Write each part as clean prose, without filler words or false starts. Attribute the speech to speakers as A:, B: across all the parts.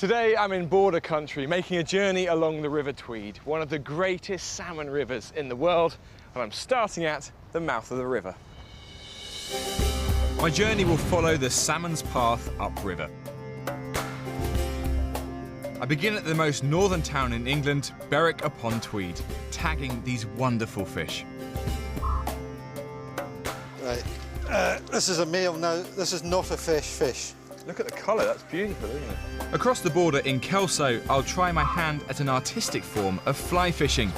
A: Today I'm in border country, making a journey along the River Tweed, one of the greatest salmon rivers in the world, and I'm starting at the mouth of the river. My journey will follow the salmon's path upriver. I begin at the most northern town in England, Berwick-upon-Tweed, tagging these wonderful fish.
B: Right, this is a male now, this is not a fresh fish.
A: Look at the colour, that's beautiful, isn't it?
C: Across the border in Kelso, I'll try my hand at an artistic form of fly fishing.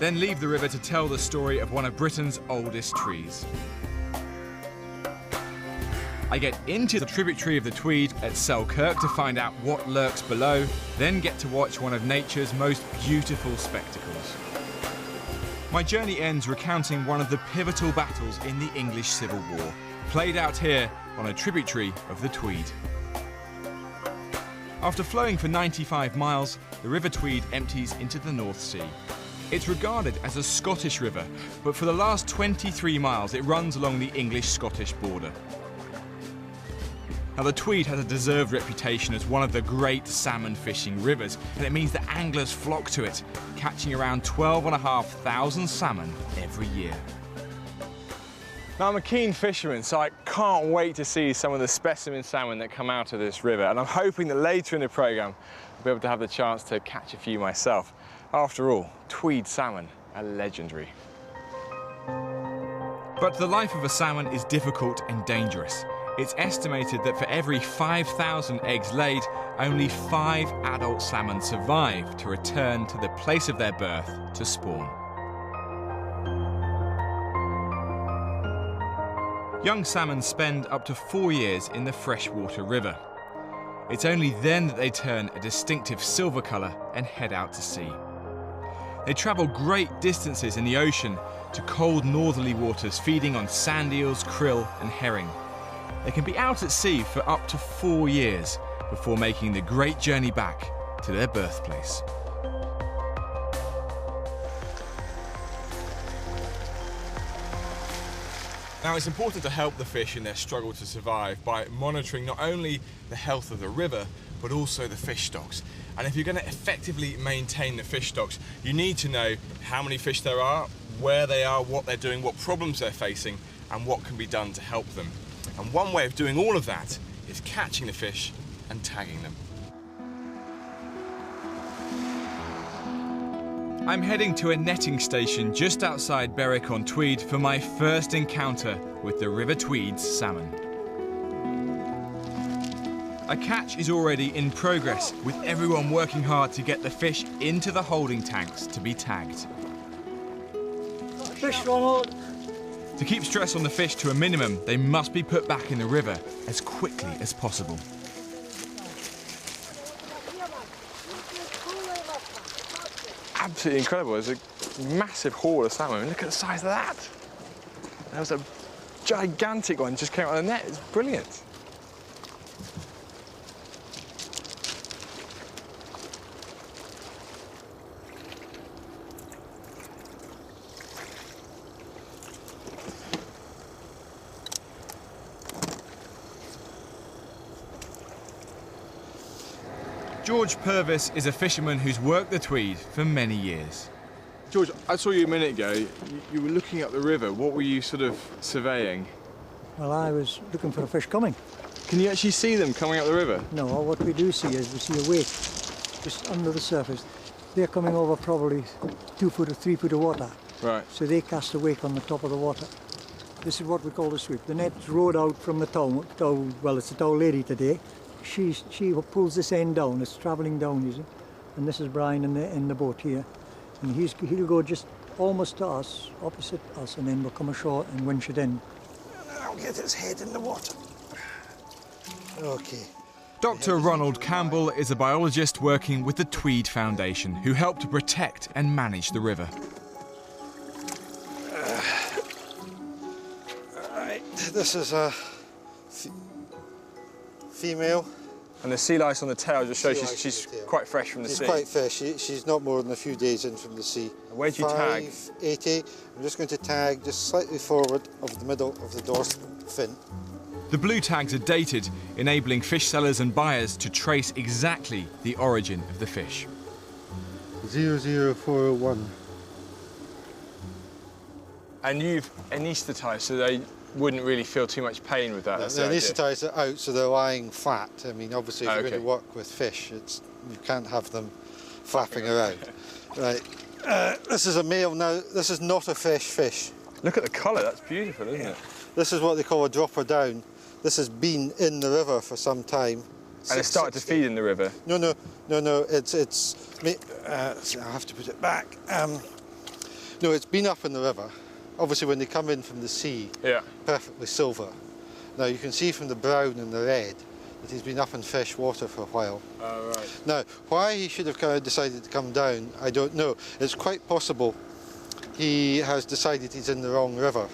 C: Then leave the river to tell the story of one of Britain's oldest trees. I get into the tributary of the Tweed at Selkirk to find out what lurks below, then get to watch one of nature's most beautiful spectacles. My journey ends recounting one of the pivotal battles in the English Civil War, played out here on a tributary of the Tweed. After flowing for 95 miles, the River Tweed empties into the North Sea. It's regarded as a Scottish river, but for the last 23 miles it runs along the English-Scottish border. Now, the Tweed has a deserved reputation as one of the great salmon fishing rivers, and it means that anglers flock to it, catching around 12,500 salmon every year.
A: Now, I'm a keen fisherman, so I can't wait to see some of the specimen salmon that come out of this river, and I'm hoping that later in the programme I'll be able to have the chance to catch a few myself. After all, Tweed salmon are legendary.
C: But the life of a salmon is difficult and dangerous. It's estimated that for every 5,000 eggs laid, only 5 adult salmon survive to return to the place of their birth to spawn. Young salmon spend up to 4 years in the freshwater river. It's only then that they turn a distinctive silver colour and head out to sea. They travel great distances in the ocean to cold northerly waters, feeding on sand eels, krill and herring. They can be out at sea for up to 4 years before making the great journey back to their birthplace.
A: Now, it's important to help the fish in their struggle to survive by monitoring not only the health of the river, but also the fish stocks. And if you're going to effectively maintain the fish stocks, you need to know how many fish there are, where they are, what they're doing, what problems they're facing, and what can be done to help them. And one way of doing all of that is catching the fish and tagging them.
C: I'm heading to a netting station just outside Berwick-on-Tweed for my first encounter with the River Tweed's salmon. A catch is already in progress, with everyone working hard to get the fish into the holding tanks to be tagged.
D: Fish, Ronald.
C: To keep stress on the fish to a minimum, they must be put back in the river as quickly as possible.
A: Absolutely incredible. There's a massive haul of salmon. Look at the size of that. There was a gigantic one just came out of the net. It's brilliant.
C: George Purvis is a fisherman who's worked the Tweed for many years.
A: George, I saw you a minute ago. You were looking up the river. What were you sort of surveying?
D: Well, I was looking for a fish coming.
A: Can you actually see them coming up the river?
D: No, what we do see is we see a wake just under the surface. They're coming over probably 2 foot or 3 foot of water.
A: Right.
D: So they cast a wake on the top of the water. This is what we call the sweep. The net's rowed out from the tow, well, it's the tow lady today. She pulls this end down, it's travelling down, you see. And this is Brian in the boat here. And he'll go just almost to us, opposite us, and then we'll come ashore and winch it in.
B: I'll get its head in the water. Okay.
C: Dr. Ronald Campbell is a biologist working with the Tweed Foundation who helped to protect and manage the river.
B: Alright, this is a female.
A: And the sea lice on the tail just shows she's quite fresh from the sea.
B: She's quite fresh. She's not more than a few days in from the sea.
A: And where do you tag?
B: 580. I'm just going to tag just slightly forward of the middle of the dorsal fin.
C: The blue tags are dated, enabling fish sellers and buyers to trace exactly the origin of the fish.
B: 00401.
C: And you've anaesthetised, so they wouldn't really feel too much pain with that.
B: They anaesthetise it out so they're lying flat. I mean, obviously, if you're going to work with fish, you can't have them flapping around. Right. This is a male now. This is not a fresh fish.
C: Look at the colour, that's beautiful, isn't it?
B: This is what they call a dropper down. This has been in the river for some time.
C: And it started to feed in the river?
B: No. I have to put it back. No, it's been up in the river. Obviously, when they come in from the sea, perfectly silver. Now, you can see from the brown and the red that he's been up in fresh water for a while.
C: Oh, right.
B: Now, why he should have kind of decided to come down, I don't know. It's quite possible he has decided he's in the wrong river.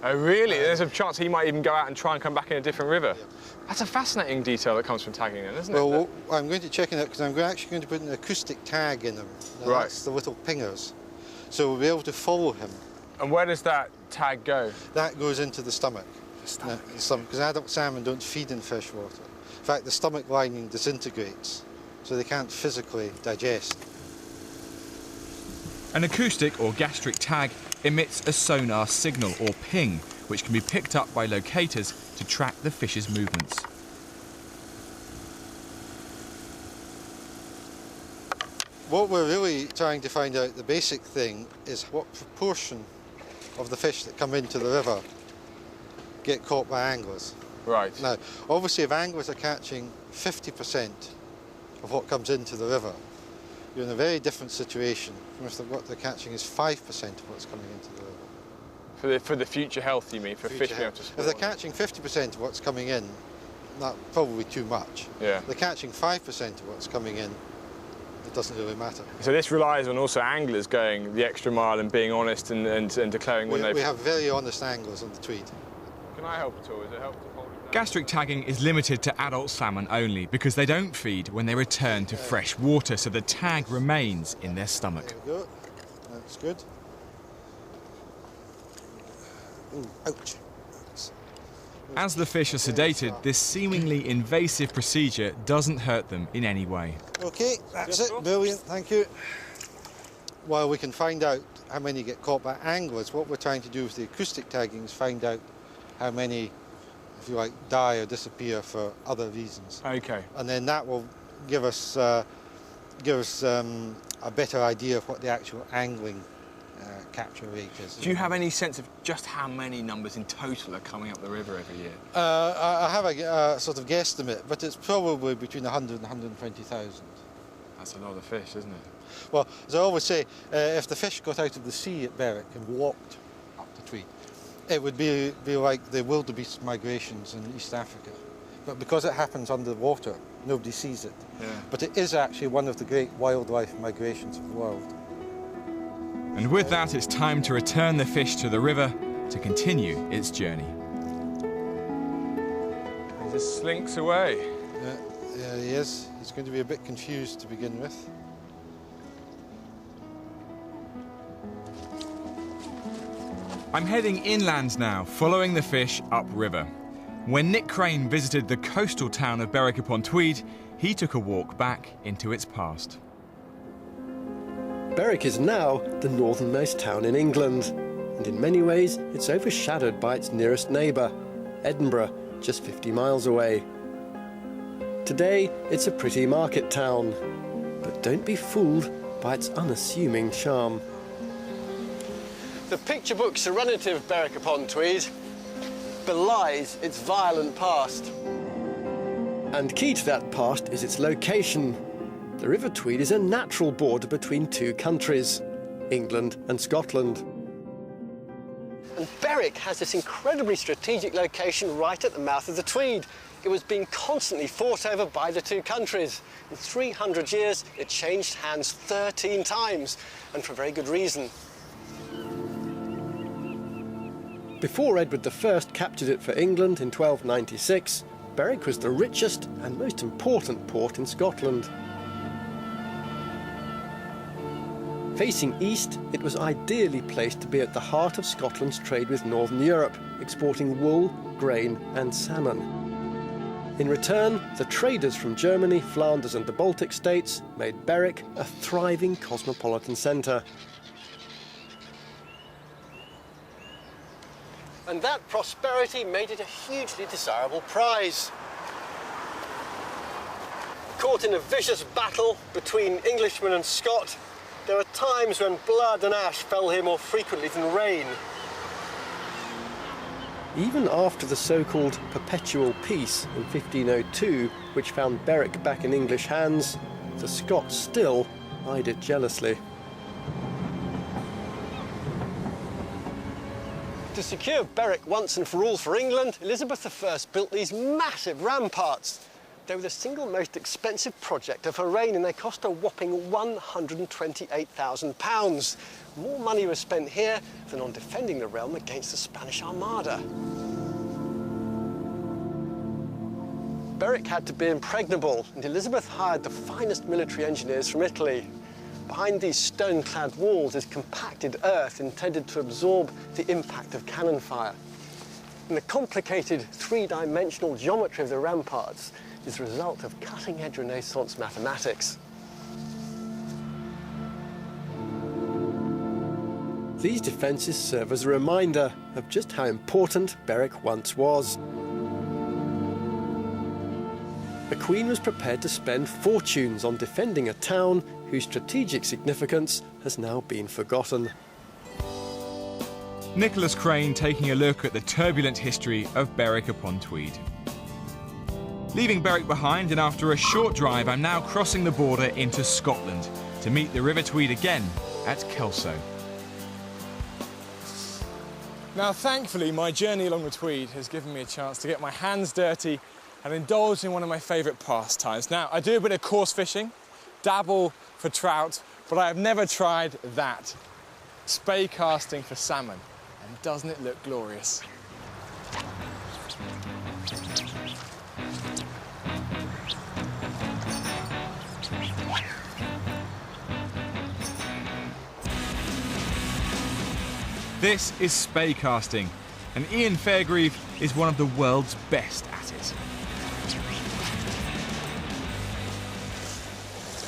C: Oh, really? There's a chance he might even go out and try and come back in a different river? Yeah. That's a fascinating detail that comes from tagging then, isn't it?
B: Well, I'm going to check it out because I'm actually going to put an acoustic tag in him. Now,
C: right.
B: That's the little pingers. So we'll be able to follow him.
C: And where does that tag go?
B: That goes into the stomach. The stomach? Because adult salmon don't feed in fresh water. In fact, the stomach lining disintegrates, so they can't physically digest.
C: An acoustic or gastric tag emits a sonar signal or ping, which can be picked up by locators to track the fish's movements.
B: What we're really trying to find out, the basic thing, is what proportion of the fish that come into the river get caught by anglers.
C: Right.
B: Now, obviously, if anglers are catching 50% of what comes into the river, you're in a very different situation from if what they're catching is 5% of what's coming into the river.
C: For the future health, you mean, for fish being able to spawn?
B: If they're catching 50% of what's coming in, that's probably too much.
C: Yeah.
B: If they're catching 5% of what's coming in, it doesn't really matter.
C: So this relies on also anglers going the extra mile and being honest and declaring when they've...
B: We have very honest anglers on the Tweed.
C: Can I help at all? Is it helpful to hold it down? Gastric tagging is limited to adult salmon only because they don't feed when they return to fresh water, so the tag remains in their stomach.
B: There we go. That's good. Ooh, ouch.
C: As the fish are sedated, this seemingly invasive procedure doesn't hurt them in any way.
B: OK, that's it. Brilliant, thank you. While we can find out how many get caught by anglers, what we're trying to do with the acoustic tagging is find out how many, if you like, die or disappear for other reasons.
C: OK.
B: And then that will give us a better idea of what the actual angling capture rate is.
C: Do you have any sense of just how many numbers in total are coming up the river every year?
B: I have a sort of guesstimate, but it's probably between 100 and 120,000.
C: That's a lot of fish, isn't it?
B: Well, as I always say, if the fish got out of the sea at Berwick and walked up the Tweed, it would be like the wildebeest migrations in East Africa. But because it happens underwater, nobody sees it.
C: Yeah.
B: But it is actually one of the great wildlife migrations of the world.
C: And with that, it's time to return the fish to the river to continue its journey. He just slinks away.
B: Yeah, he is. He's going to be a bit confused to begin with.
C: I'm heading inland now, following the fish upriver. When Nick Crane visited the coastal town of Berwick-upon-Tweed, he took a walk back into its past.
E: Berwick is now the northernmost town in England, and in many ways it's overshadowed by its nearest neighbour, Edinburgh, just 50 miles away. Today it's a pretty market town, but don't be fooled by its unassuming charm. The picture book serenity of Berwick-upon-Tweed belies its violent past. And key to that past is its location. The River Tweed is a natural border between two countries, England and Scotland. And Berwick has this incredibly strategic location right at the mouth of the Tweed. It was being constantly fought over by the two countries. In 300 years, it changed hands 13 times, and for very good reason. Before Edward I captured it for England in 1296, Berwick was the richest and most important port in Scotland. Facing east, it was ideally placed to be at the heart of Scotland's trade with Northern Europe, exporting wool, grain and salmon. In return, the traders from Germany, Flanders and the Baltic states made Berwick a thriving cosmopolitan centre. And that prosperity made it a hugely desirable prize. Caught in a vicious battle between Englishmen and Scot, there are times when blood and ash fell here more frequently than rain. Even after the so-called Perpetual Peace in 1502, which found Berwick back in English hands, the Scots still eyed it jealously. To secure Berwick once and for all for England, Elizabeth I built these massive ramparts. They were the single most expensive project of her reign, and they cost a whopping £128,000. More money was spent here than on defending the realm against the Spanish Armada. Berwick had to be impregnable, and Elizabeth hired the finest military engineers from Italy. Behind these stone-clad walls is compacted earth intended to absorb the impact of cannon fire. And the complicated three-dimensional geometry of the ramparts is the result of cutting-edge Renaissance mathematics. These defences serve as a reminder of just how important Berwick once was. The Queen was prepared to spend fortunes on defending a town whose strategic significance has now been forgotten.
C: Nicholas Crane taking a look at the turbulent history of Berwick-upon-Tweed. Leaving Berwick behind, and after a short drive, I'm now crossing the border into Scotland to meet the River Tweed again at Kelso.
A: Now, thankfully, my journey along the Tweed has given me a chance to get my hands dirty and indulge in one of my favourite pastimes. Now, I do a bit of coarse fishing, dabble for trout, but I have never tried that. Spey casting for salmon. And doesn't it look glorious?
C: This is spey casting, and Ian Fairgrieve is one of the world's best at it.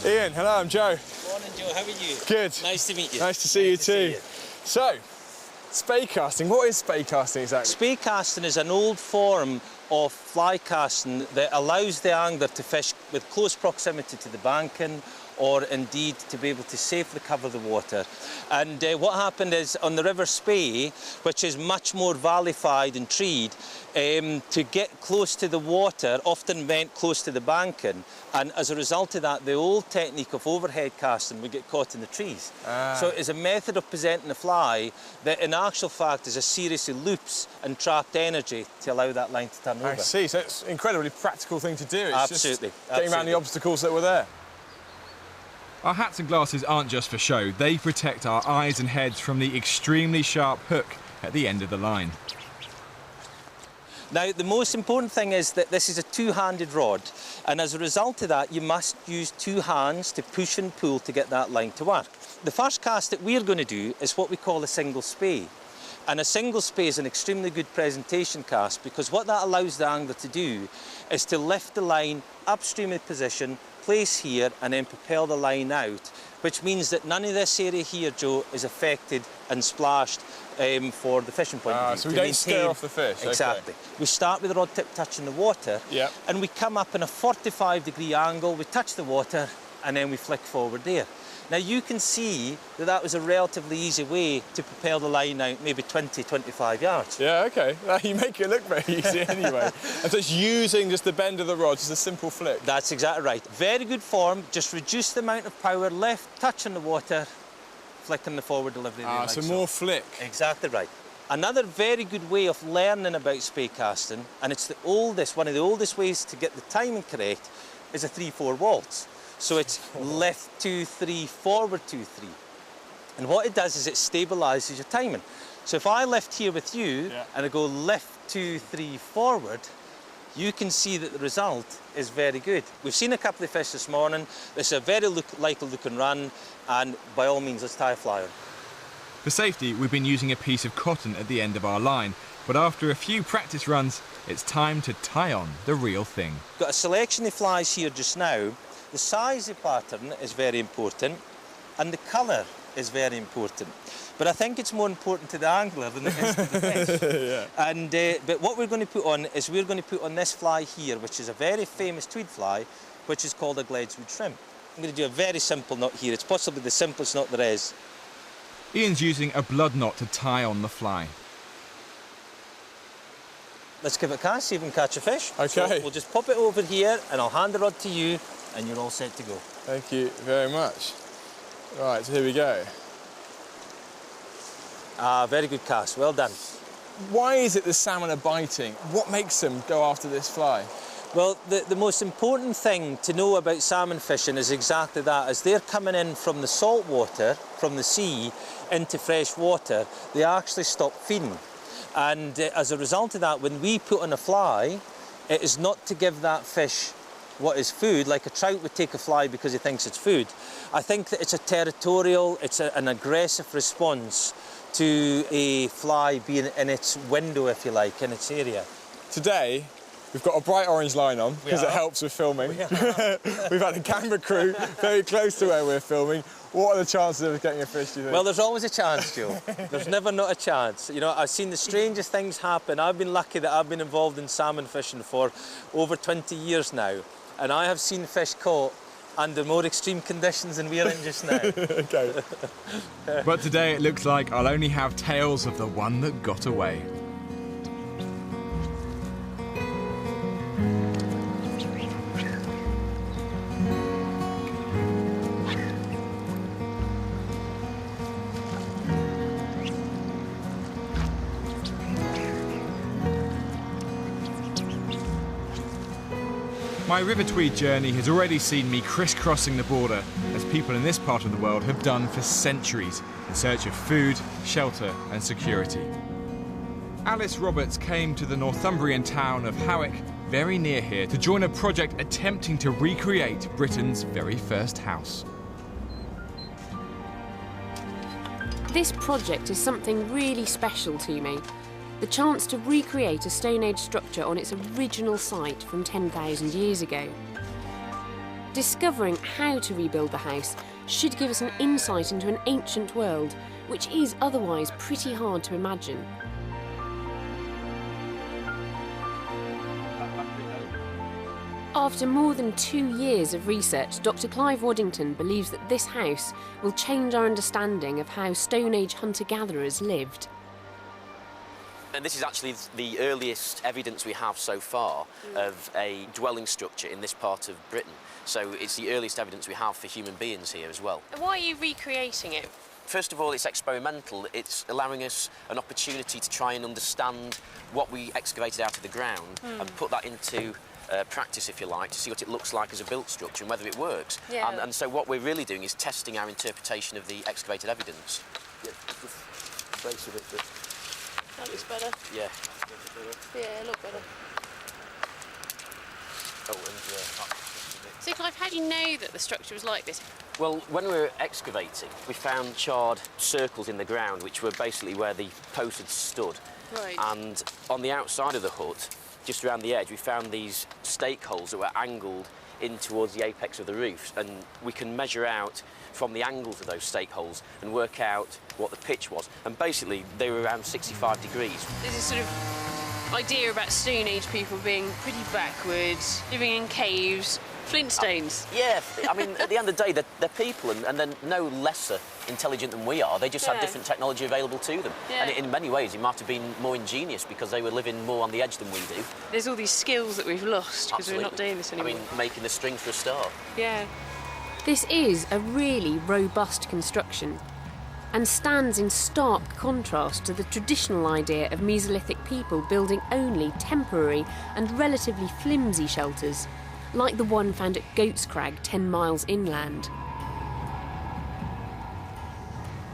A: Ian, hello, I'm Joe.
F: Morning, Joe. How are you?
A: Good.
F: Nice to meet you.
A: Nice to see you too. So, spey casting. What is spey casting exactly?
F: Spey casting is an old form of fly casting that allows the angler to fish with close proximity to the banking, or indeed to be able to safely cover the water. And what happened is on the River Spey, which is much more valleyfied and treed, to get close to the water often meant close to the banking, and as a result of that, the old technique of overhead casting would get caught in the trees. So it is a method of presenting the fly that in actual fact is a series of loops and trapped energy to allow that line to turn over.
A: I see, so it's an incredibly practical thing to do. It's
F: Absolutely.
A: Just getting around the obstacles that were there.
C: Our hats and glasses aren't just for show, they protect our eyes and heads from the extremely sharp hook at the end of the line.
F: Now, the most important thing is that this is a two-handed rod, and as a result of that, you must use two hands to push and pull to get that line to work. The first cast that we're going to do is what we call a single spey. And a single spey is an extremely good presentation cast, because what that allows the angler to do is to lift the line upstream in position, place here, and then propel the line out, which means that none of this area here, Joe, is affected and splashed for the fishing point of view.
A: So we don't scare off the fish.
F: Exactly.
A: Okay.
F: We start with the rod tip touching the water, and we come up in a 45-degree angle, we touch the water, and then we flick forward there. Now you can see that that was a relatively easy way to propel the line out, maybe 20, 25 yards.
A: Yeah, okay. You make it look very easy anyway. And so it's using just the bend of the rod, just a simple flick.
F: That's exactly right. Very good form, just reduce the amount of power left, touching the water, flicking the forward delivery.
A: Ah, so more flick.
F: Exactly right. Another very good way of learning about spey casting, and it's the oldest, one of the oldest ways to get the timing correct, is a 3-4 waltz. So it's left 2, 3, forward 2, 3. And what it does is it stabilises your timing. So if I lift here with you and I go left 2, 3 forward, you can see that the result is very good. We've seen a couple of fish this morning. It's a very likely looking run, and by all means, let's tie a fly on.
C: For safety, we've been using a piece of cotton at the end of our line, but after a few practice runs, it's time to tie on the real thing.
F: Got a selection of flies here just now. The size of pattern is very important, and the colour is very important. But I think it's more important to the angler than it is to the fish. Yeah. And, but what we're going to put on is we're going to put on this fly here, which is a very famous tweed fly, which is called a Gledeswood shrimp. I'm going to do a very simple knot here. It's possibly the simplest knot there is.
C: Ian's using a blood knot to tie on the fly.
F: Let's give it a cast, see if we can catch a fish.
A: OK.
F: So we'll just pop it over here, and I'll hand the rod to you, and you're all set to go.
A: Thank you very much. Right, so here we go.
F: Ah, very good cast, well done.
A: Why is it the salmon are biting? What makes them go after this fly?
F: Well, the most important thing to know about salmon fishing is exactly that. As they're coming in from the salt water, from the sea, into fresh water, they actually stop feeding. And as a result of that, when we put on a fly, it is not to give that fish what is food, like a trout would take a fly because he thinks it's food. I think that it's a territorial, it's an aggressive response to a fly being in its window, if you like, in its area.
A: Today, we've got a bright orange line on because it helps with filming. We've had a camera crew very close to where we're filming. What are the chances of getting a fish, do you think?
F: Well, there's always a chance, Joe. There's never not a chance. You know, I've seen the strangest things happen. I've been lucky that I've been involved in salmon fishing for over 20 years now. And I have seen fish caught under more extreme conditions than we're in just now.
A: OK.
C: But today it looks like I'll only have tales of the one that got away. My River Tweed journey has already seen me crisscrossing the border, as people in this part of the world have done for centuries, in search of food, shelter and security. Alice Roberts came to the Northumbrian town of Howick, very near here, to join a project attempting to recreate Britain's very first house.
G: This project is something really special to me. The chance to recreate a Stone Age structure on its original site from 10,000 years ago. Discovering how to rebuild the house should give us an insight into an ancient world, which is otherwise pretty hard to imagine. After more than 2 years of research, Dr. Clive Waddington believes that this house will change our understanding of how Stone Age hunter-gatherers lived.
H: And this is actually the earliest evidence we have so far of a dwelling structure in this part of Britain. So it's the earliest evidence we have for human beings here as well.
G: And why are you recreating it?
H: First of all, it's experimental. It's allowing us an opportunity to try and understand what we excavated out of the ground and put that into practice, if you like, to see what it looks like as a built structure and whether it works.
G: Yeah.
H: And so what we're really doing is testing our interpretation of the excavated evidence. Yeah, just the base of it.
G: That looks better.
H: Yeah.
G: Yeah, a lot better.
H: Oh, and
G: So, Clive, how do you know that the structure was like this?
H: Well, when we were excavating, we found charred circles in the ground, which were basically where the post had stood.
G: Right.
H: And on the outside of the hut, just around the edge, we found these stake holes that were angled in towards the apex of the roof, and we can measure out from the angles of those stake holes and work out what the pitch was. And basically, they were around 65 degrees.
G: There's this sort of idea about Stone Age people being pretty backwards, living in caves, Flintstones.
H: Yeah, I mean, at the end of the day, they're people, and they're no lesser intelligent than we are. They just had different technology available to them.
G: Yeah.
H: And in many ways, it might have been more ingenious because they were living more on the edge than we do.
G: There's all these skills that we've lost because we're not doing this anymore.
H: I mean, making the string for a start.
G: Yeah. This is a really robust construction and stands in stark contrast to the traditional idea of Mesolithic people building only temporary and relatively flimsy shelters, like the one found at Goat's Crag 10 miles inland.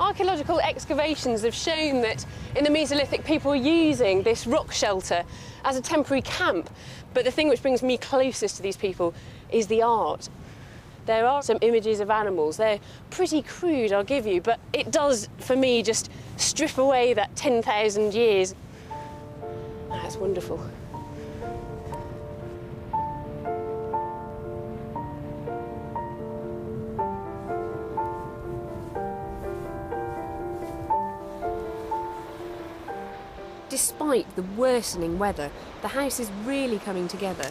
G: Archaeological excavations have shown that in the Mesolithic people were using this rock shelter as a temporary camp. But the thing which brings me closest to these people is the art. There are some images of animals. They're pretty crude, I'll give you, but it does, for me, just strip away that 10,000 years. That's wonderful. Despite the worsening weather, the house is really coming together.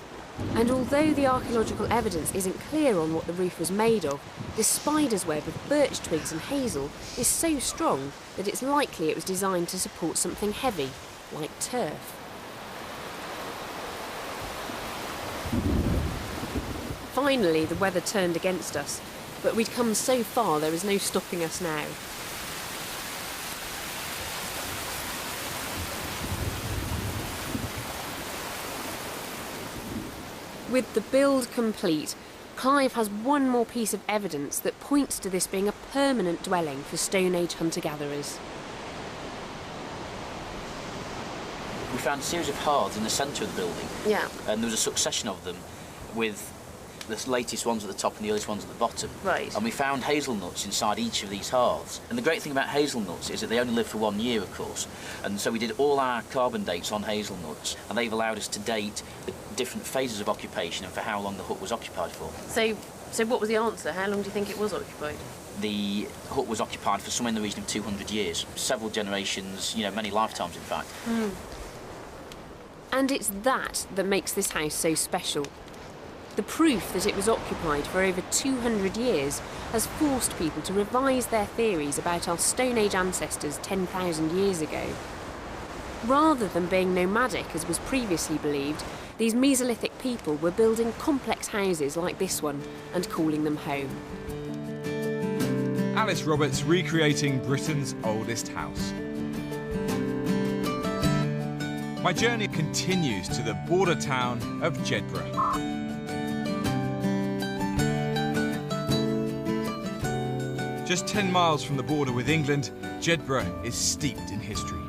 G: And although the archaeological evidence isn't clear on what the roof was made of, the spider's web of birch twigs and hazel is so strong that it's likely it was designed to support something heavy, like turf. Finally, the weather turned against us, but we'd come so far there was no stopping us now. With the build complete, Clive has one more piece of evidence that points to this being a permanent dwelling for Stone Age hunter-gatherers.
H: We found a series of hearths in the centre of the building.
G: Yeah.
H: And there was a succession of them with the latest ones at the top and the earliest ones at the bottom.
G: Right.
H: And we found hazelnuts inside each of these hearths. And the great thing about hazelnuts is that they only live for 1 year, of course. And so we did all our carbon dates on hazelnuts, and they've allowed us to date the different phases of occupation and for how long the hut was occupied for.
G: So what was the answer? How long do you think it was occupied?
H: The hut was occupied for somewhere in the region of 200 years. Several generations, you know, many lifetimes, in fact.
G: Mm. And it's that makes this house so special. The proof that it was occupied for over 200 years has forced people to revise their theories about our Stone Age ancestors 10,000 years ago. Rather than being nomadic, as was previously believed, these Mesolithic people were building complex houses like this one and calling them home.
C: Alice Roberts recreating Britain's oldest house. My journey continues to the border town of Jedburgh. Just 10 miles from the border with England, Jedburgh is steeped in history.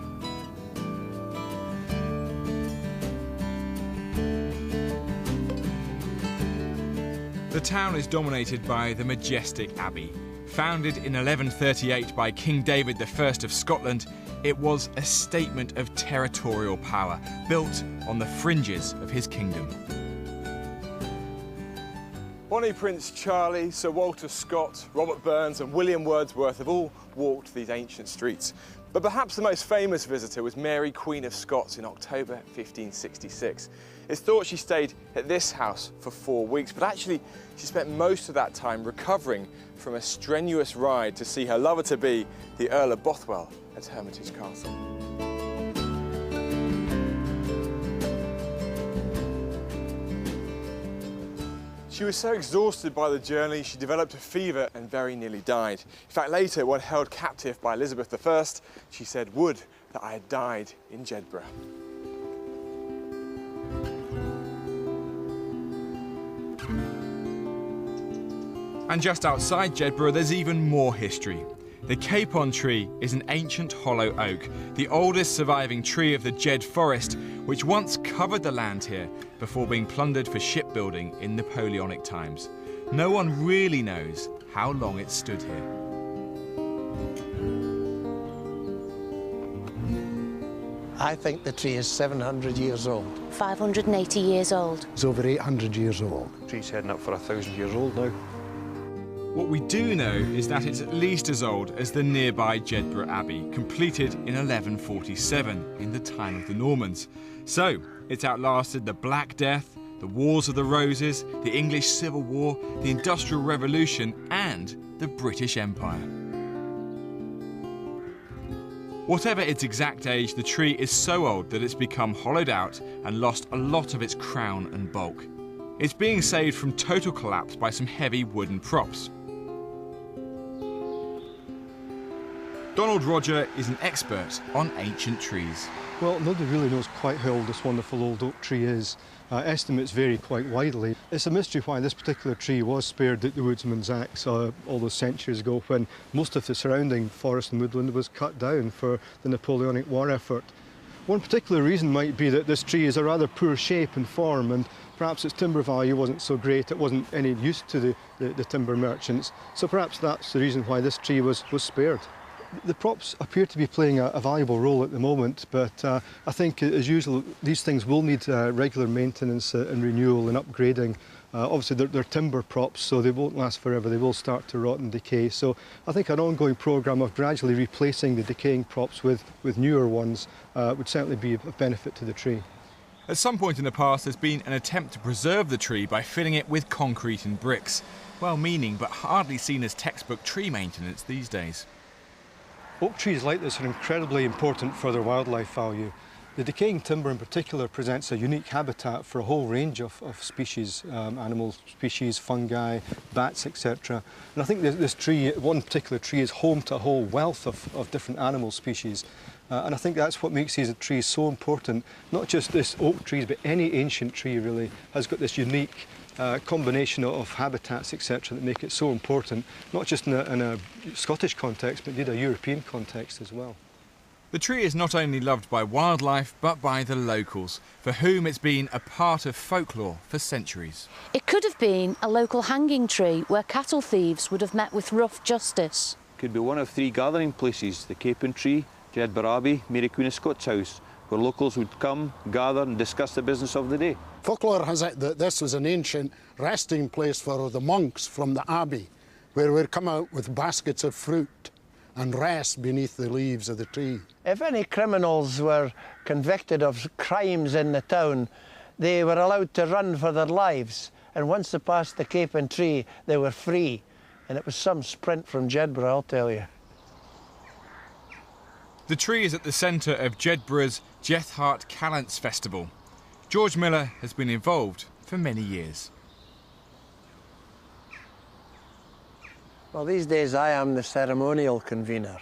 C: The town is dominated by the majestic abbey. Founded in 1138 by King David I of Scotland, it was a statement of territorial power, built on the fringes of his kingdom.
A: Bonnie Prince Charlie, Sir Walter Scott, Robert Burns and William Wordsworth have all walked these ancient streets. But perhaps the most famous visitor was Mary, Queen of Scots, in October 1566. It's thought she stayed at this house for 4 weeks, but actually she spent most of that time recovering from a strenuous ride to see her lover-to-be, the Earl of Bothwell, at Hermitage Castle. She was so exhausted by the journey, she developed a fever and very nearly died. In fact, later, when held captive by Elizabeth I, she said, "Would that I had died in Jedburgh."
C: And just outside Jedburgh, there's even more history. The capon tree is an ancient hollow oak, the oldest surviving tree of the Jed forest, which once covered the land here before being plundered for shipbuilding in Napoleonic times. No one really knows how long it stood here.
I: I think the tree is 700 years old.
J: 580 years old.
I: It's over 800 years old.
K: The tree's heading up for 1,000 years old now.
C: What we do know is that it's at least as old as the nearby Jedburgh Abbey, completed in 1147, in the time of the Normans. So, it's outlasted the Black Death, the Wars of the Roses, the English Civil War, the Industrial Revolution, and the British Empire. Whatever its exact age, the tree is so old that it's become hollowed out and lost a lot of its crown and bulk. It's being saved from total collapse by some heavy wooden props. Donald Roger is an expert on ancient trees.
L: Well, nobody really knows quite how old this wonderful old oak tree is. Estimates vary quite widely. It's a mystery why this particular tree was spared at the Woodsman's Axe all those centuries ago, when most of the surrounding forest and woodland was cut down for the Napoleonic War effort. One particular reason might be that this tree is a rather poor shape and form, and perhaps its timber value wasn't so great, it wasn't any use to the timber merchants, so perhaps that's the reason why this tree was spared. The props appear to be playing a valuable role at the moment, but I think, as usual, these things will need regular maintenance and renewal and upgrading. Obviously, they're timber props, so they won't last forever. They will start to rot and decay. So I think an ongoing programme of gradually replacing the decaying props with newer ones would certainly be of benefit to the tree.
C: At some point in the past, there's been an attempt to preserve the tree by filling it with concrete and bricks. Well-meaning, but hardly seen as textbook tree maintenance these days.
L: Oak trees like this are incredibly important for their wildlife value. The decaying timber in particular presents a unique habitat for a whole range of species, animal species, fungi, bats, etc. And I think this tree, one particular tree, is home to a whole wealth of different animal species. And I think that's what makes these trees so important. Not just this oak trees, but any ancient tree really has got this unique combination of habitats, etc., that make it so important, not just in a Scottish context, but indeed a European context as well.
C: The tree is not only loved by wildlife, but by the locals, for whom it's been a part of folklore for centuries.
J: It could have been a local hanging tree where cattle thieves would have met with rough justice.
K: Could be one of 3 gathering places: the Capon Tree, Jedburgh Abbey, Mary Queen of Scots House, where locals would come, gather and discuss the business of the day.
M: Folklore has it that this was an ancient resting place for the monks from the abbey, where we'd come out with baskets of fruit and rest beneath the leaves of the tree.
I: If any criminals were convicted of crimes in the town, they were allowed to run for their lives. And once they passed the Capon Tree, they were free. And it was some sprint from Jedburgh, I'll tell you.
C: The tree is at the centre of Jedburgh's Jethart Callants Festival. George Miller has been involved for many years.
I: Well, these days I am the ceremonial convener.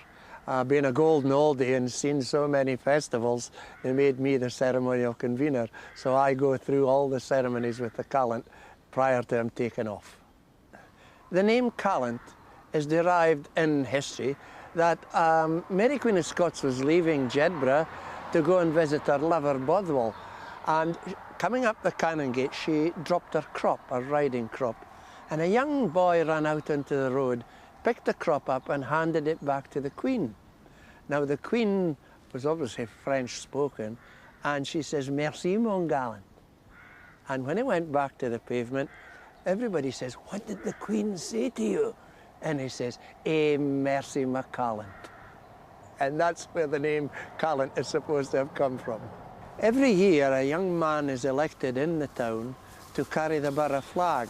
I: I've been a golden oldie and seen so many festivals, they made me the ceremonial convener. So I go through all the ceremonies with the callant prior to him taking off. The name callant is derived in history that Mary Queen of Scots was leaving Jedburgh to go and visit her lover Bothwell. And coming up the Canongate, she dropped her crop, her riding crop. And a young boy ran out into the road, picked the crop up and handed it back to the Queen. Now the Queen was obviously French spoken, and she says, "Merci, mon gallant." And when it went back to the pavement, everybody says, "What did the Queen say to you?" And he says, "Merci, ma callant." And that's where the name callant is supposed to have come from. Every year, a young man is elected in the town to carry the borough flag.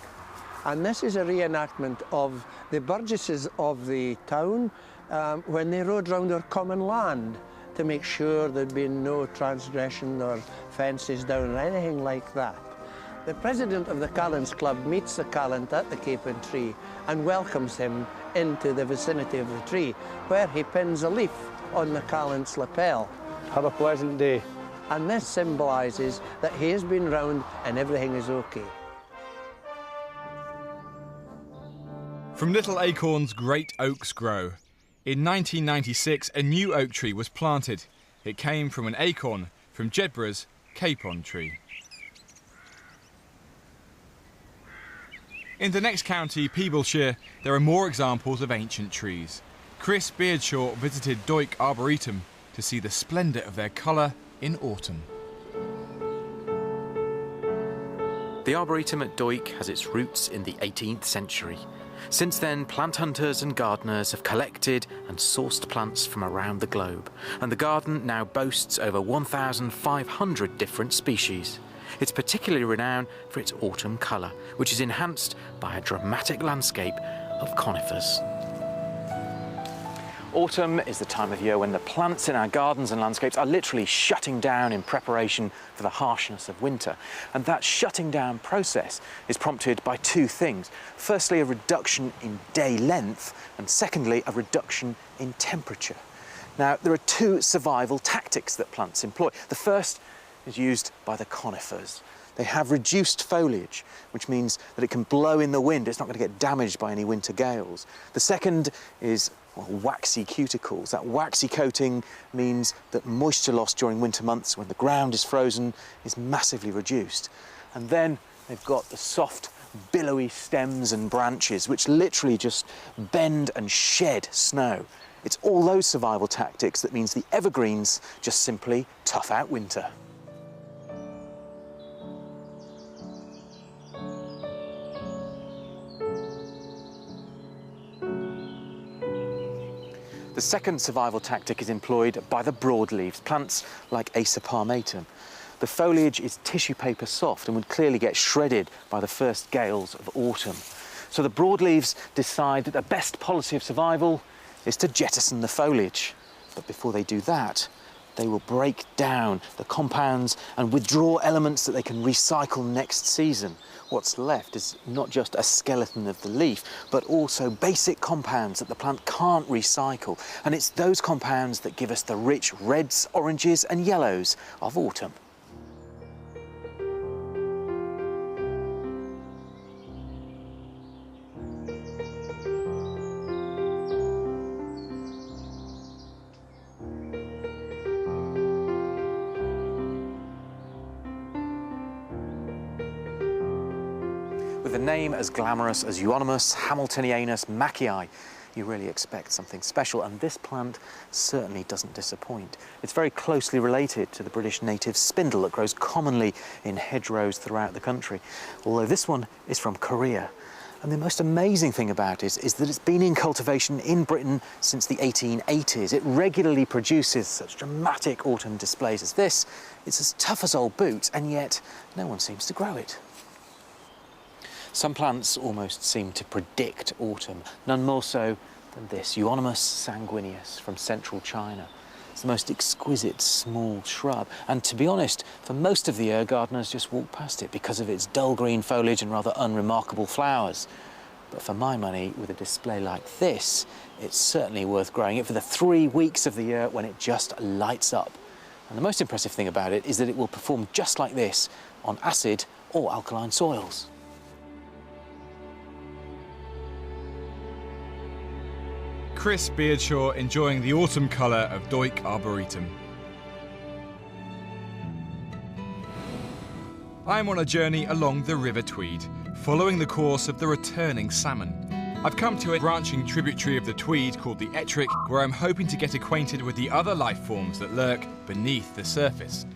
I: And this is a reenactment of the burgesses of the town when they rode round our common land to make sure there'd be no transgression or fences down or anything like that. The president of the Callants Club meets the callant at the Capon Tree and welcomes him into the vicinity of the tree, where he pins a leaf on the callant's lapel.
K: Have a pleasant day.
I: And this symbolises that he has been round and everything is okay.
C: From little acorns, great oaks grow. In 1996, a new oak tree was planted. It came from an acorn from Jedburgh's Capon Tree. In the next county, Peebleshire, there are more examples of ancient trees. Chris Beardshaw visited Doik Arboretum to see the splendour of their colour in autumn.
N: The Arboretum at Doik has its roots in the 18th century. Since then, plant hunters and gardeners have collected and sourced plants from around the globe, and the garden now boasts over 1,500 different species. It's particularly renowned for its autumn colour, which is enhanced by a dramatic landscape of conifers. Autumn is the time of year when the plants in our gardens and landscapes are literally shutting down in preparation for the harshness of winter. And that shutting down process is prompted by 2 things. Firstly, a reduction in day length, and secondly, a reduction in temperature. Now, there are 2 survival tactics that plants employ. The first is used by the conifers. they have reduced foliage, which means that it can blow in the wind. It's not going to get damaged by any winter gales. The second is waxy cuticles. That waxy coating means that moisture loss during winter months when the ground is frozen is massively reduced. And then they've got the soft, billowy stems and branches which literally just bend and shed snow. It's all those survival tactics that means the evergreens just simply tough out winter. The second survival tactic is employed by the broadleaves, plants like Acer palmatum. The foliage is tissue paper soft and would clearly get shredded by the first gales of autumn. So the broadleaves decide that the best policy of survival is to jettison the foliage. But before they do that, they will break down the compounds and withdraw elements that they can recycle next season. What's left is not just a skeleton of the leaf, but also basic compounds that the plant can't recycle. And it's those compounds that give us the rich reds, oranges and yellows of autumn. With a name as glamorous as Euonymus, Hamiltonianus, Mackii, you really expect something special, and this plant certainly doesn't disappoint. It's very closely related to the British native spindle that grows commonly in hedgerows throughout the country, although this one is from Korea. And the most amazing thing about it is that it's been in cultivation in Britain since the 1880s. It regularly produces such dramatic autumn displays as this. It's as tough as old boots, and yet no one seems to grow it. Some plants almost seem to predict autumn, none more so than this, Euonymus sanguineus from central China. It's the most exquisite small shrub, and to be honest, for most of the year, gardeners just walk past it because of its dull green foliage and rather unremarkable flowers. But for my money, with a display like this, it's certainly worth growing it for the 3 weeks of the year when it just lights up. And the most impressive thing about it is that it will perform just like this on acid or alkaline soils.
C: Chris Beardshaw enjoying the autumn colour of Doik Arboretum. I'm on a journey along the River Tweed, following the course of the returning salmon. I've come to a branching tributary of the Tweed called the Ettrick, where I'm hoping to get acquainted with the other life forms that lurk beneath the surface.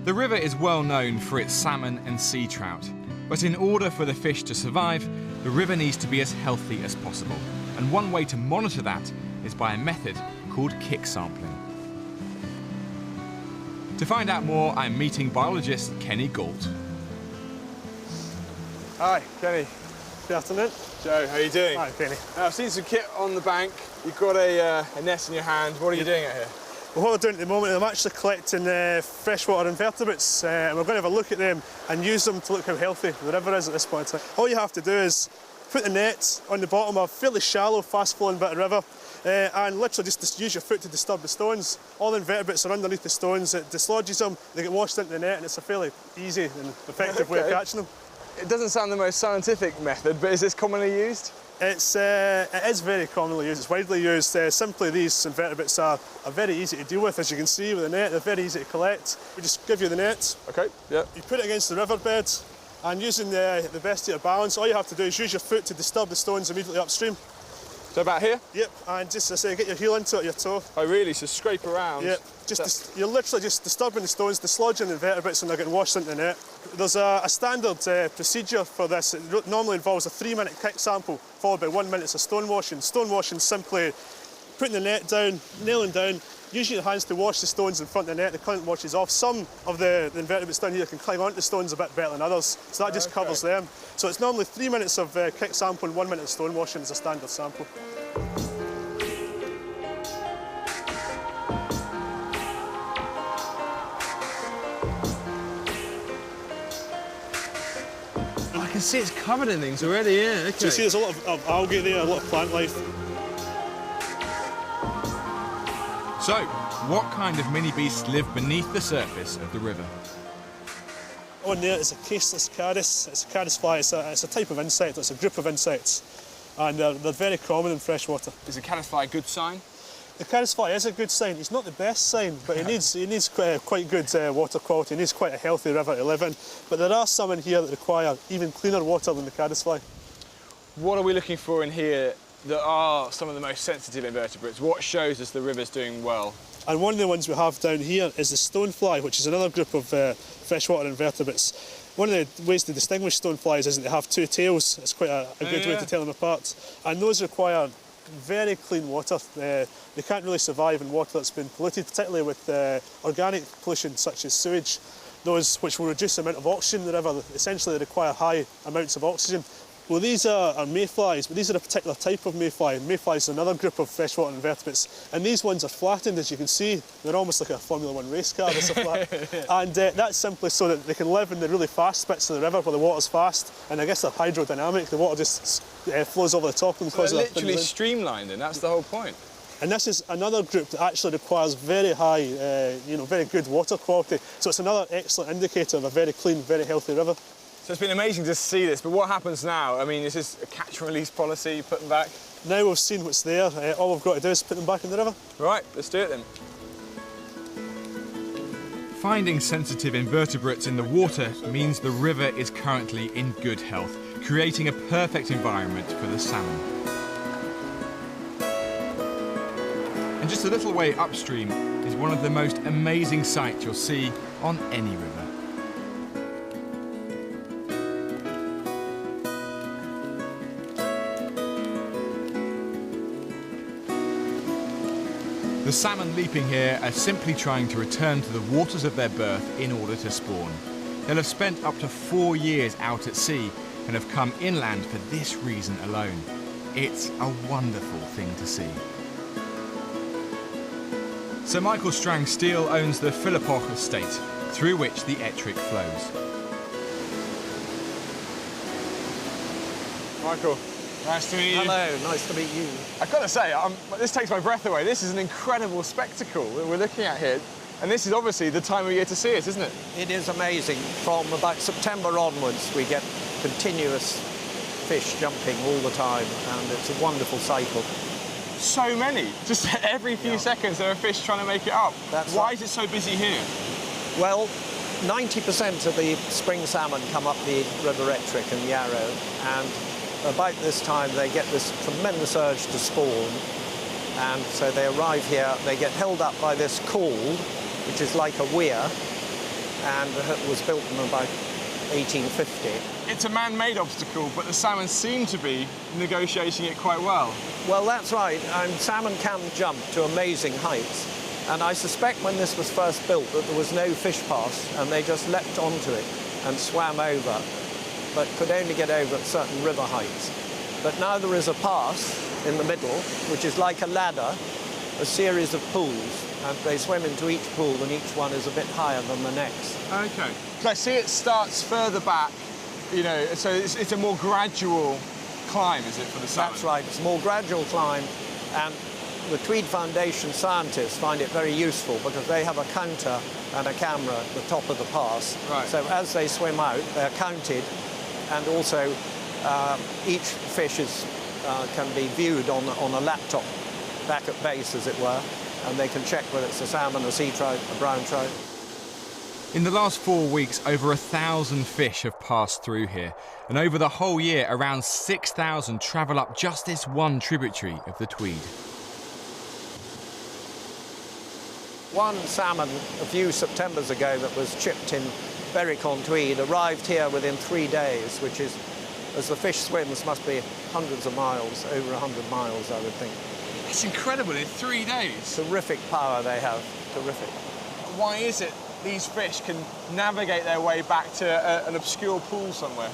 C: The river is well known for its salmon and sea trout, but in order for the fish to survive, the river needs to be as healthy as possible. And one way to monitor that is by a method called kick sampling. To find out more, I'm meeting biologist Kenny Galt.
O: Hi, Kenny. Good afternoon.
A: Joe, how are you doing?
O: Hi, Kenny.
A: Now, I've seen some kit on the bank. You've got a net in your hand. What are you doing out here?
O: Well, what we're doing at the moment, I'm actually collecting freshwater invertebrates, and we're going to have a look at them and use them to look how healthy the river is at this point in time. All you have to do is put the net on the bottom of a fairly shallow, fast-flowing bit of river, and literally just use your foot to disturb the stones. All the invertebrates are underneath the stones. It dislodges them, they get washed into the net, and it's a fairly easy and effective way of catching them.
A: It doesn't sound the most scientific method, but is this commonly used?
O: It is very commonly used, it's widely used. Simply these invertebrates are very easy to deal with, as you can see with the net, they're very easy to collect. We just give you the net.
A: Okay, yeah.
O: You put it against the riverbed, and using the best of your balance, all you have to do is use your foot to disturb the stones immediately upstream.
A: So about here?
O: Yep, and just as I say, get your heel into it, your toe.
A: Oh really, so scrape around?
O: Yep, you're literally just disturbing the stones, dislodging the invertebrates, and they're getting washed into the net. There's a standard procedure for this. It normally involves a 3-minute kick sample, followed by 1 minute of stone washing. Stone washing simply putting the net down, nailing down, using your hands to wash the stones in front of the net. The current washes off. Some of the invertebrates down here can cling onto the stones a bit better than others, so that just covers them. So it's normally 3 minutes of kick sample and 1 minute of stone washing is a standard sample.
A: I can see it's covered in things already, yeah. Okay.
O: So you see there's a lot of algae there, a lot of plant life.
C: So, what kind of mini beasts live beneath the surface of the river?
O: On there is a caseless caddis. It's a caddisfly. It's a type of insect. It's a group of insects, and they're very common in freshwater.
A: Is a caddisfly a good sign?
O: The caddisfly is a good sign. It's not the best sign, but he needs quite good water quality. He needs quite a healthy river to live in. But there are some in here that require even cleaner water than the caddisfly.
A: What are we looking for in here that are some of the most sensitive invertebrates? What shows us the river's doing well?
O: And one of the ones we have down here is the stonefly, which is another group of freshwater invertebrates. One of the ways to distinguish stoneflies is that they have two tails. It's quite a good way to tell them apart. And those require very clean water. They can't really survive in water that's been polluted, particularly with organic pollution such as sewage, those which will reduce the amount of oxygen in the river. Essentially, they require high amounts of oxygen. Well, these are mayflies, but these are a particular type of mayfly. Mayflies is another group of freshwater invertebrates, and these ones are flattened, as you can see. They're almost like a Formula 1 race car. And that's simply so that they can live in the really fast bits of the river where the water's fast, and I guess they're hydrodynamic. The water just flows over the top of them.
A: So they're literally streamlined, and that's the whole point.
O: And this is another group that actually requires very high, very good water quality. So it's another excellent indicator of a very clean, very healthy river.
A: So it's been amazing to see this, but what happens now? I mean, is this a catch and release policy, put them back?
O: Now we've seen what's there, all we've got to do is put them back in the river.
A: Right, let's do it then.
C: Finding sensitive invertebrates in the water means the river is currently in good health, creating a perfect environment for the salmon. And just a little way upstream is one of the most amazing sights you'll see on any river. The salmon leaping here are simply trying to return to the waters of their birth in order to spawn. They'll have spent up to 4 years out at sea and have come inland for this reason alone. It's a wonderful thing to see. Sir Michael Strang Steele owns the Philiphaugh estate, through which the Ettrick flows.
A: Michael, nice to meet you.
I: Hello, nice to meet you.
A: I've got to say, this takes my breath away. This is an incredible spectacle that we're looking at here. And this is obviously the time of year to see it, isn't it?
I: It is amazing. From about September onwards, we get continuous fish jumping all the time, and it's a wonderful cycle.
A: So many. Just every few seconds there are fish trying to make it up. Why is it so busy here?
I: Well, 90% of the spring salmon come up the River Ettrick and Yarrow, and about this time they get this tremendous urge to spawn, and so they arrive here. They get held up by this cord, which is like a weir, and it was built in about 1850.
A: It's a man-made obstacle, but the salmon seem to be negotiating it quite well.
I: Well, that's right, and salmon can jump to amazing heights, and I suspect when this was first built that there was no fish pass, and they just leapt onto it and swam over, but could only get over at certain river heights. But now there is a pass in the middle, which is like a ladder, a series of pools, and they swim into each pool, and each one is a bit higher than the next.
A: OK. So I see it starts further back, you know, so it's a more gradual climb, is it, for the salmon?
I: That's right, it's a more gradual climb, and the Tweed Foundation scientists find it very useful because they have a counter and a camera at the top of the pass.
A: Right.
I: So as they swim out, they're counted, and also each fish can be viewed on a laptop back at base, as it were, and they can check whether it's a salmon, a sea trout, a brown trout.
C: In the last 4 weeks, over 1,000 fish have passed through here, and over the whole year, around 6,000 travel up just this one tributary of the Tweed.
I: One salmon a few Septembers ago that was chipped in Berwick-on-Tweed arrived here within 3 days, which is, as the fish swims, must be hundreds of miles, over 100 miles, I would think.
A: It's incredible, in 3 days.
I: Terrific power they have, terrific.
A: Why is it these fish can navigate their way back to an obscure pool somewhere?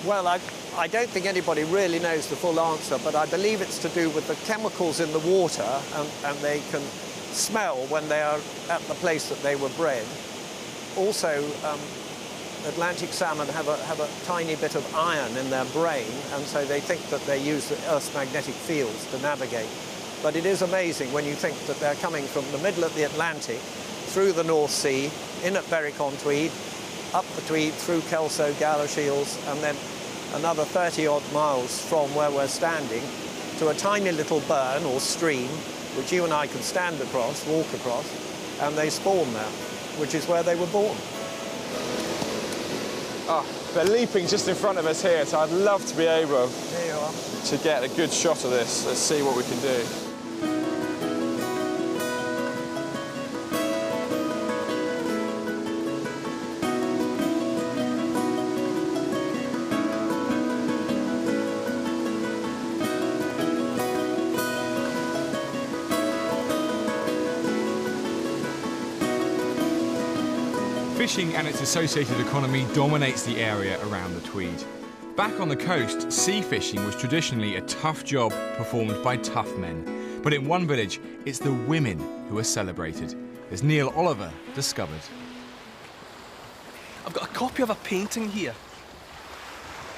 I: Well, I don't think anybody really knows the full answer, but I believe it's to do with the chemicals in the water, and they can smell when they are at the place that they were bred. Also, Atlantic salmon have a tiny bit of iron in their brain, and so they think that they use the Earth's magnetic fields to navigate.
P: But it is amazing when you think that they're coming from the middle of the Atlantic, through the North Sea, in at Berwick-on-Tweed, up the Tweed, through Kelso, Galashiels, and then another 30-odd miles from where we're standing to a tiny little burn or stream, which you and I can stand across, walk across, and they spawn there, which is where they were born.
A: Oh, they're leaping just in front of us here, so I'd love to be able
P: There you are.
A: to get a good shot of this. Let's see what we can do.
C: Fishing and its associated economy dominates the area around the Tweed. Back on the coast, sea fishing was traditionally a tough job performed by tough men. But in one village, it's the women who are celebrated, as Neil Oliver discovered.
Q: I've got a copy of a painting here.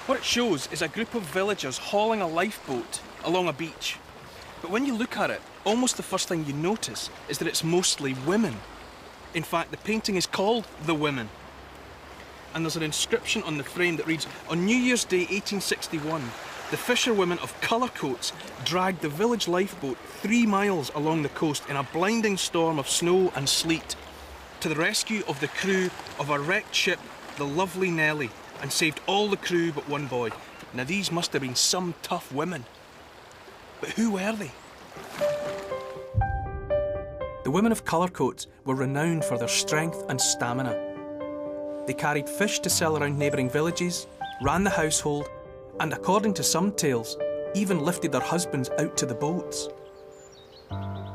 Q: What it shows is a group of villagers hauling a lifeboat along a beach. But when you look at it, almost the first thing you notice is that it's mostly women. In fact, the painting is called The Women. And there's an inscription on the frame that reads, "On New Year's Day 1861, the fisherwomen of colour coats dragged the village lifeboat 3 miles along the coast in a blinding storm of snow and sleet to the rescue of the crew of a wrecked ship, the Lovely Nelly, and saved all the crew but one boy." Now these must have been some tough women. But who were they? The women of colour coats were renowned for their strength and stamina. They carried fish to sell around neighbouring villages, ran the household, and according to some tales, even lifted their husbands out to the boats.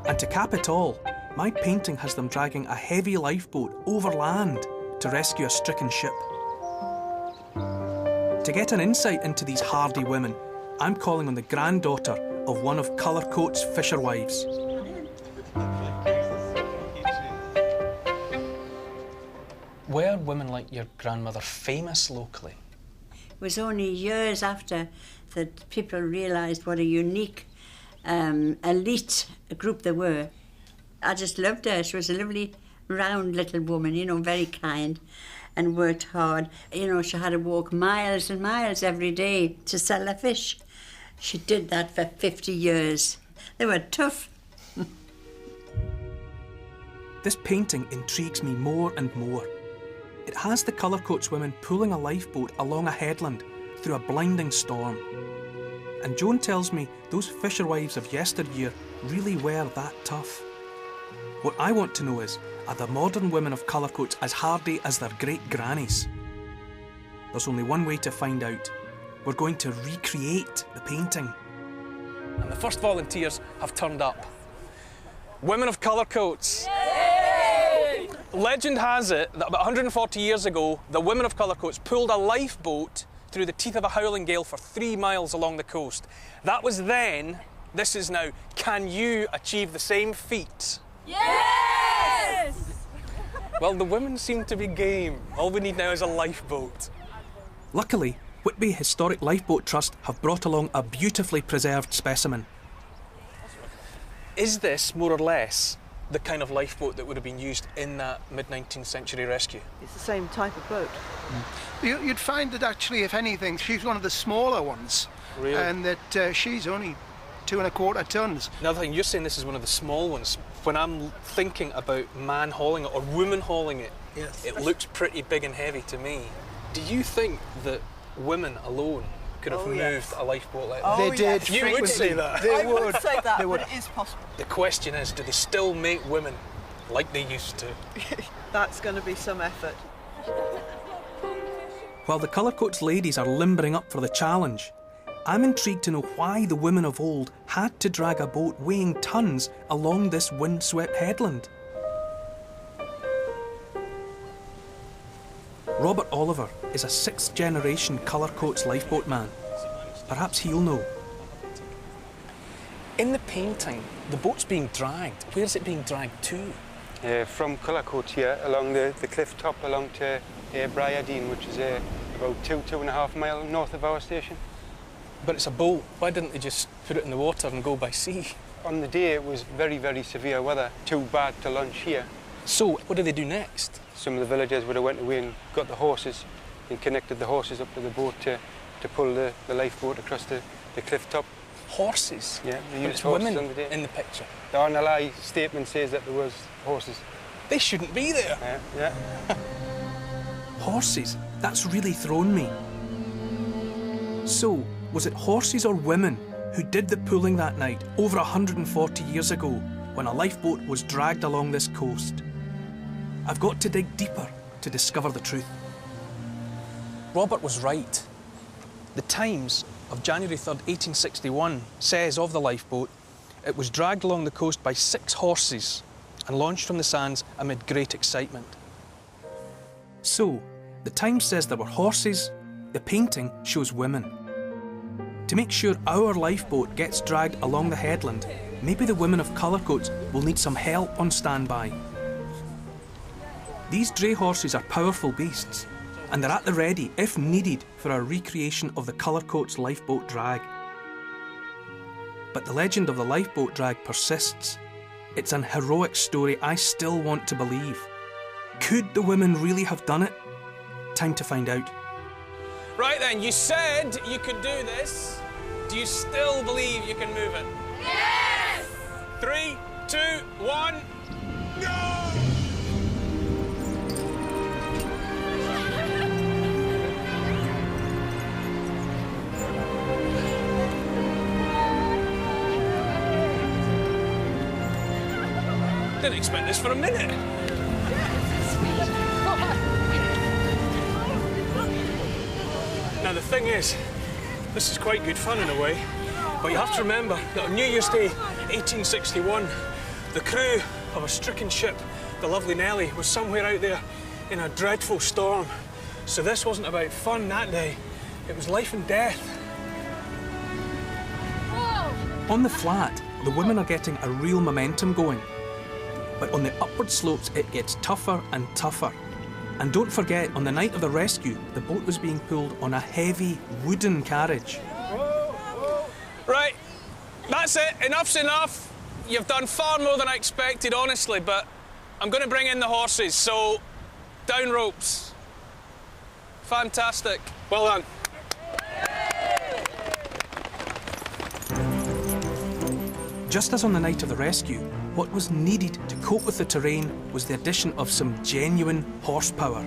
Q: And to cap it all, my painting has them dragging a heavy lifeboat over land to rescue a stricken ship. To get an insight into these hardy women, I'm calling on the granddaughter of one of Colour Coat's fisherwives. Were women like your grandmother famous locally?
R: It was only years after that people realised what a unique, elite group they were. I just loved her. She was a lovely, round little woman, you know, very kind and worked hard. You know, she had to walk miles and miles every day to sell her fish. She did that for 50 years. They were tough.
Q: This painting intrigues me more and more. It has the Colour Coats women pulling a lifeboat along a headland through a blinding storm. And Joan tells me those fisherwives of yesteryear really were that tough. What I want to know is, are the modern women of Colour Coats as hardy as their great grannies? There's only one way to find out. We're going to recreate the painting. And the first volunteers have turned up. Women of Colour Coats. Yay! Legend has it that about 140 years ago, the women of Colour Coats pulled a lifeboat through the teeth of a howling gale for 3 miles along the coast. That was then, this is now. Can you achieve the same feat?
S: Yes!
Q: Well, the women seem to be game. All we need now is a lifeboat. Luckily, Whitby Historic Lifeboat Trust have brought along a beautifully preserved specimen. Is this, more or less, the kind of lifeboat that would have been used in that mid-19th century rescue?
T: It's the same type of boat. You'd find that actually, if anything, she's one of the smaller ones.
Q: Really?
T: And that she's only 2¼ tons.
Q: Another thing, you're saying this is one of the small ones. When I'm thinking about man hauling it or woman hauling it,
T: yes,
Q: it looks pretty big and heavy to me. Do you think that women alone could have moved a lifeboat like that?
T: They did.
Q: You would say that.
T: They
S: I would say that,
T: They
S: but
T: would.
S: it is possible.
Q: The question is, do they still make women like they used to?
S: That's going to be some effort.
Q: While the Colour Coats ladies are limbering up for the challenge, I'm intrigued to know why the women of old had to drag a boat weighing tons along this windswept headland. Robert Oliver is a 6th generation Colour Coats lifeboat man. Perhaps he'll know. In the painting, the boat's being dragged. Where's it being dragged to?
U: From Colour Coats here, along the cliff top, along to Briardine, which is about 2.5 miles north of our station.
Q: But it's a boat. Why didn't they just put it in the water and go by sea?
U: On the day it was very, very severe weather, too bad to launch here.
Q: So, what do they do next?
U: Some of the villagers would have went away and got the horses and connected the horses up to the boat to pull the lifeboat across the cliff top.
Q: Horses?
U: Yeah, they
Q: But
U: used
Q: it's
U: horses
Q: women
U: on the day.
Q: in the picture.
U: The RNLI statement says that there was horses.
Q: They shouldn't be there.
U: Yeah.
Q: Horses? That's really thrown me. So, was it horses or women who did the pulling that night over 140 years ago when a lifeboat was dragged along this coast? I've got to dig deeper to discover the truth. Robert was right. The Times of January 3rd, 1861 says of the lifeboat, it was dragged along the coast by 6 horses and launched from the sands amid great excitement. So, the Times says there were horses, the painting shows women. To make sure our lifeboat gets dragged along the headland, maybe the women of colour coats will need some help on standby. These dray horses are powerful beasts, and they're at the ready, if needed, for a recreation of the colour coats lifeboat drag. But the legend of the lifeboat drag persists. It's an heroic story I still want to believe. Could the women really have done it? Time to find out. Right then, you said you could do this. Do you still believe you can move it? Yes! 3, 2, 1, go! Didn't expect this for a minute. Now the thing is, this is quite good fun in a way, but you have to remember that on New Year's Day, 1861, the crew of a stricken ship, the Lovely Nellie, was somewhere out there in a dreadful storm. So this wasn't about fun that day, it was life and death. On the flat, the women are getting a real momentum going. But on the upward slopes, it gets tougher and tougher. And don't forget, on the night of the rescue, the boat was being pulled on a heavy wooden carriage. Right, that's it. Enough's enough. You've done far more than I expected, honestly, but I'm going to bring in the horses, so down ropes. Fantastic. Well done. Just as on the night of the rescue, what was needed to cope with the terrain was the addition of some genuine horsepower.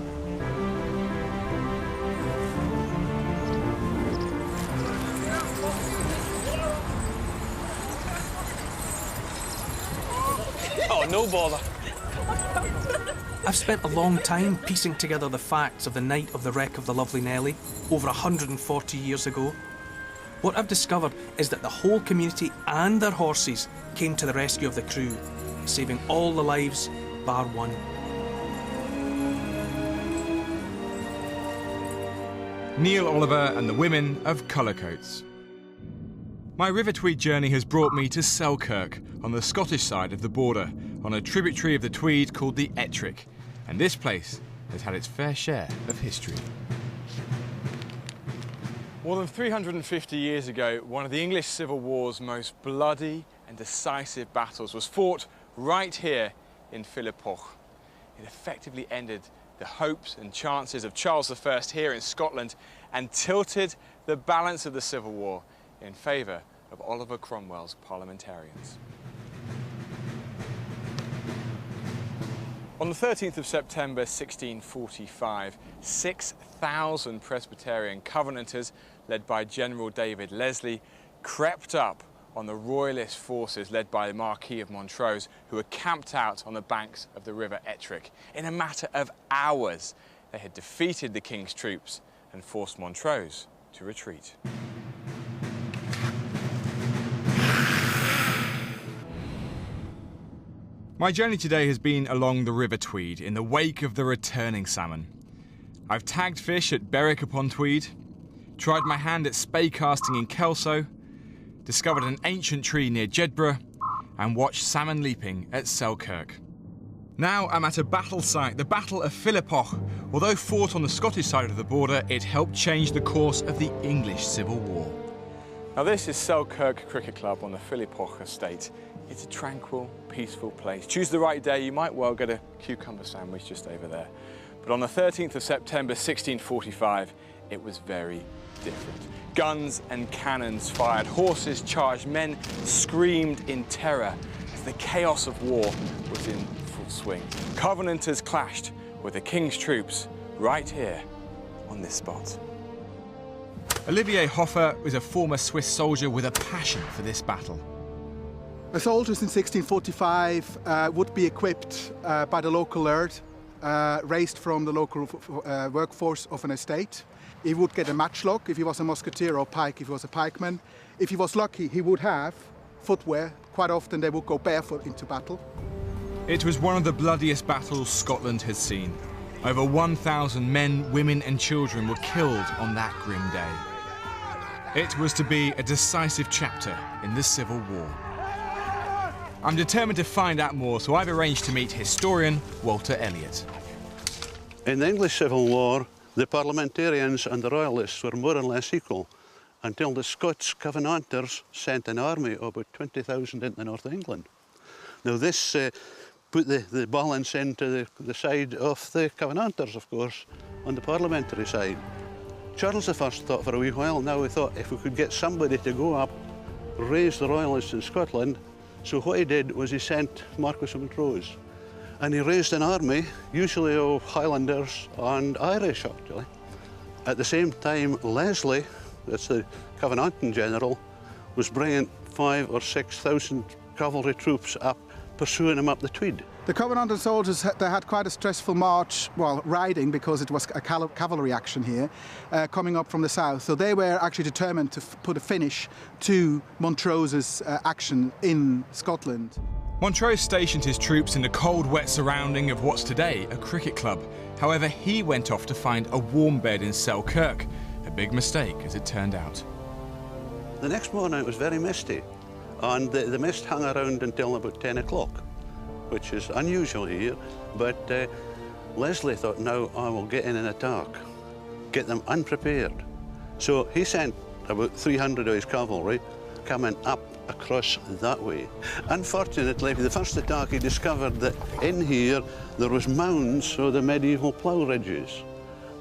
Q: Oh, no bother. I've spent a long time piecing together the facts of the night of the wreck of the Lovely Nellie, over 140 years ago. What I've discovered is that the whole community and their horses came to the rescue of the crew, saving all the lives bar one.
C: Neil Oliver and the women of Colour Coats. My River Tweed journey has brought me to Selkirk, on the Scottish side of the border, on a tributary of the Tweed called the Ettrick, and this place has had its fair share of history. More than 350 years ago, one of the English Civil War's most bloody and decisive battles was fought right here in Philiphaugh. It effectively ended the hopes and chances of Charles I here in Scotland and tilted the balance of the Civil War in favour of Oliver Cromwell's parliamentarians. On the 13th of September 1645, 6,000 Presbyterian Covenanters, led by General David Leslie, crept up on the Royalist forces led by the Marquis of Montrose, who were camped out on the banks of the River Ettrick. In a matter of hours, they had defeated the King's troops and forced Montrose to retreat. My journey today has been along the River Tweed in the wake of the returning salmon. I've tagged fish at Berwick-upon-Tweed, tried my hand at spey casting in Kelso, discovered an ancient tree near Jedburgh, and watched salmon leaping at Selkirk. Now I'm at a battle site, the Battle of Philiphaugh. Although fought on the Scottish side of the border, it helped change the course of the English Civil War. Now this is Selkirk Cricket Club on the Philiphaugh estate. It's a tranquil, peaceful place. Choose the right day, you might well get a cucumber sandwich just over there. But on the 13th of September 1645, it was very different. Guns and cannons fired, horses charged, men screamed in terror as the chaos of war was in full swing. Covenanters clashed with the King's troops right here on this spot. Olivier Hofer was a former Swiss soldier with a passion for this battle.
D: The soldiers in 1645 would be equipped by the local laird, raised from the local workforce of an estate. He would get a matchlock if he was a musketeer, or pike if he was a pikeman. If he was lucky, he would have footwear. Quite often they would go barefoot into battle.
C: It was one of the bloodiest battles Scotland has seen. Over 1,000 men, women and children were killed on that grim day. It was to be a decisive chapter in the Civil War. I'm determined to find out more, so I've arranged to meet historian Walter Elliott.
V: In the English Civil War, the parliamentarians and the royalists were more or less equal until the Scots Covenanters sent an army of about 20,000 into North England. Now this put the balance into the side of the Covenanters, of course, on the parliamentary side. Charles I thought for a wee while, now he thought if we could get somebody to go up, raise the royalists in Scotland, so what he did was he sent Marquis of Montrose. And he raised an army, usually of Highlanders and Irish, actually. At the same time, Leslie, that's the Covenanting general, was bringing 5,000 or 6,000 cavalry troops up, pursuing him up the Tweed.
D: The Covenanter soldiers, they had quite a stressful march, well, riding, because it was a cavalry action here, coming up from the south. So they were actually determined to put a finish to Montrose's action in Scotland.
C: Montrose stationed his troops in the cold, wet surrounding of what's today a cricket club. However, he went off to find a warm bed in Selkirk. A big mistake, as it turned out.
V: The next morning it was very misty, and the mist hung around until about 10 o'clock, which is unusual here, but Leslie thought, now I will get in and attack, get them unprepared. So he sent about 300 of his cavalry coming up across that way. Unfortunately, the first attack he discovered that in here there was mounds of the medieval plough ridges,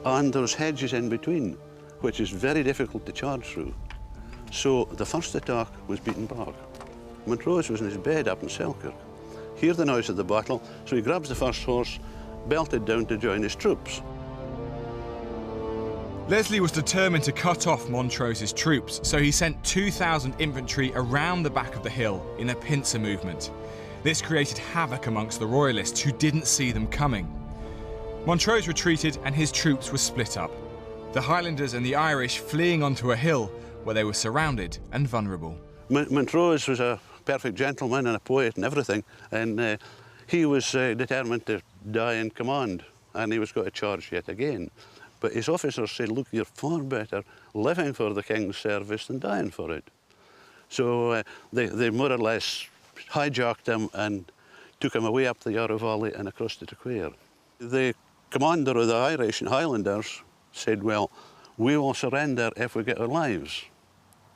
V: and there was hedges in between, which is very difficult to charge through. So the first attack was beaten back. Montrose was in his bed up in Selkirk. Heard the noise of the battle, so he grabs the first horse, belted down to join his troops.
C: Leslie was determined to cut off Montrose's troops, so he sent 2,000 infantry around the back of the hill in a pincer movement. This created havoc amongst the royalists, who didn't see them coming. Montrose retreated and his troops were split up. The Highlanders and the Irish fleeing onto a hill where they were surrounded and vulnerable.
V: Montrose was a perfect gentleman and a poet and everything, and he was determined to die in command, and he was going to charge yet again. But his officers said, look, you're far better living for the King's service than dying for it. So they more or less hijacked him and took him away up the Yarrow Valley and across to Tweed. The commander of the Irish and Highlanders said, well, we will surrender if we get our lives.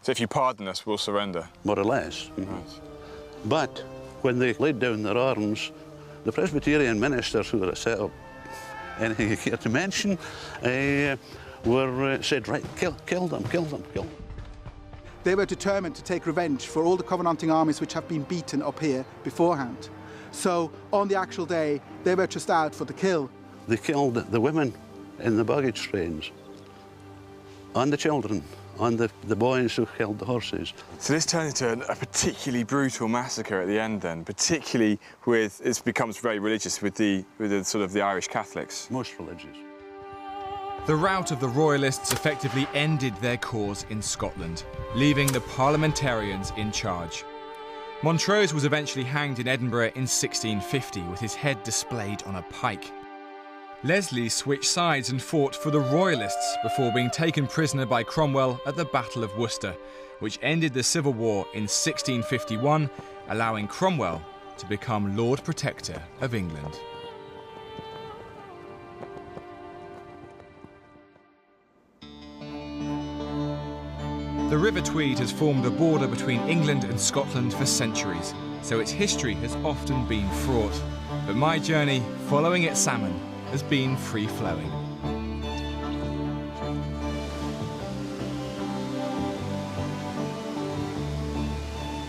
C: So if you pardon us, we'll surrender?
V: More or less.
C: Right.
V: But when they laid down their arms, the Presbyterian ministers who were set up, anything you care to mention, were said, right, kill them.
D: They were determined to take revenge for all the Covenanting armies which have been beaten up here beforehand. So on the actual day, they were just out for the kill.
V: They killed the women in the baggage trains, and the children, and the boys who held the horses.
C: So this turned into a particularly brutal massacre at the end then, particularly with, it becomes very religious with the sort of the Irish Catholics.
V: Most religious.
C: The rout of the Royalists effectively ended their cause in Scotland, leaving the parliamentarians in charge. Montrose was eventually hanged in Edinburgh in 1650 with his head displayed on a pike. Leslie switched sides and fought for the Royalists before being taken prisoner by Cromwell at the Battle of Worcester, which ended the Civil War in 1651, allowing Cromwell to become Lord Protector of England. The The River Tweed has formed the border between England and Scotland for centuries, so its history has often been fraught. But my journey following its salmon has been free-flowing.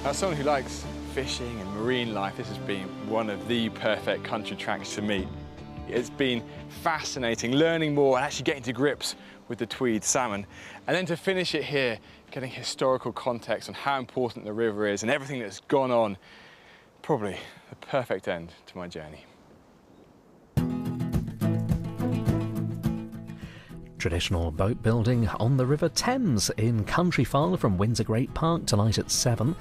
C: As someone who likes fishing and marine life, this has been one of the perfect country tracks to meet. It's been fascinating learning more and actually getting to grips with the Tweed salmon. And then to finish it here, getting historical context on how important the river is and everything that's gone on. Probably the perfect end to my journey.
B: Traditional boat building on the River Thames in Countryfile from Windsor Great Park tonight at 7.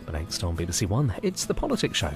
B: But next on BBC One, it's The Politics Show.